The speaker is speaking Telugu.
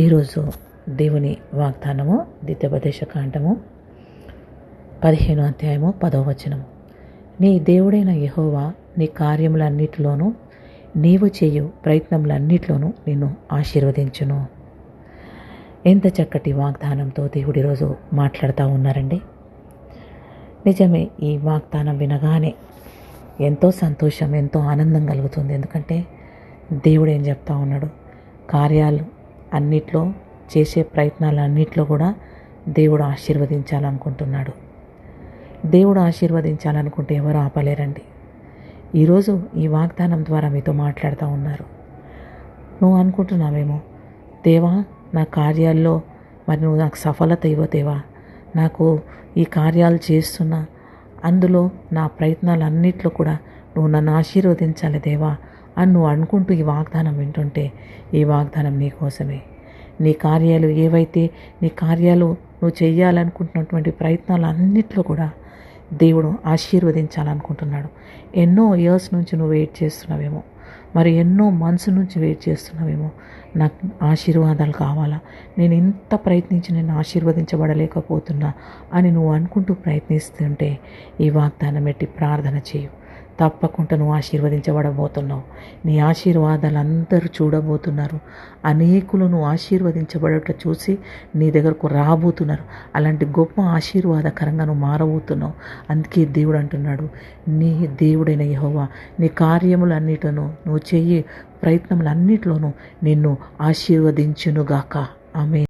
ఈరోజు దేవుని వాగ్దానము ద్వితీయోపదేశకాండము 15వ అధ్యాయము 10వ వచనము. నీ దేవుడైన యెహోవా నీ కార్యములన్నిటిలోనూ నీవు చేయు ప్రయత్నములన్నిటిలోనూ నిన్ను ఆశీర్వదించును. ఎంత చక్కటి వాగ్దానంతో దేవుడు ఈరోజు మాట్లాడుతూ ఉన్నారండి. నిజమే, ఈ వాగ్దానం వినగానే ఎంతో సంతోషం, ఎంతో ఆనందం కలుగుతుంది. ఎందుకంటే దేవుడు ఏం చెప్తా ఉన్నాడు, కార్యాలు అన్నిట్లో, చేసే ప్రయత్నాలన్నిట్లో కూడా దేవుడు ఆశీర్వదించాలనుకుంటున్నాడు. దేవుడు ఆశీర్వదించాలనుకుంటే ఎవరు ఆపలేరండి. ఈరోజు ఈ వాగ్దానం ద్వారా మీతో మాట్లాడుతూ ఉన్నారు. నువ్వు అనుకుంటున్నావేమో, దేవా నా కార్యాల్లో మరి నువ్వు నాకు సఫలత ఇవ్వదేవా, నాకు ఈ కార్యాలు చేస్తున్నా అందులో నా ప్రయత్నాలన్నిట్లో కూడా నువ్వు నన్ను ఆశీర్వదించాలి దేవా అని నువ్వు అనుకుంటూ ఈ వాగ్దానం వింటుంటే, ఈ వాగ్దానం నీ కోసమే. నీ కార్యాలు ఏవైతే, నీ కార్యాలు నువ్వు చేయాలనుకుంటున్నటువంటి ప్రయత్నాలు అన్నిట్లో కూడా దేవుడు ఆశీర్వదించాలనుకుంటున్నాడు. ఎన్నో ఇయర్స్ నుంచి నువ్వు వెయిట్ చేస్తున్నావేమో, మరి ఎన్నో మంత్స్ నుంచి వెయిట్ చేస్తున్నావేమో, నాకు ఆశీర్వాదాలు కావాలా, నేను ఇంత ప్రయత్నించి నేను ఆశీర్వదించబడలేకపోతున్నా అని నువ్వు అనుకుంటూ ప్రయత్నిస్తుంటే ఈ వాగ్దానం పెట్టి ప్రార్థన చేయు. తప్పకుండా నువ్వు ఆశీర్వదించబడబోతున్నావు. నీ ఆశీర్వాదాలు అందరూ చూడబోతున్నారు. అనేకులు నువ్వు ఆశీర్వదించబడట చూసి నీ దగ్గరకు రాబోతున్నారు. అలాంటి గొప్ప ఆశీర్వాదకరంగా నువ్వు మారబోతున్నావు. అందుకే దేవుడు అంటున్నాడు, నీ దేవుడైన యెహోవా నీ కార్యములన్నిటిను, నువ్వు చెయ్యి ప్రయత్నములన్నిటిలోనూ నిన్ను ఆశీర్వదించునుగాక. ఆమేన్.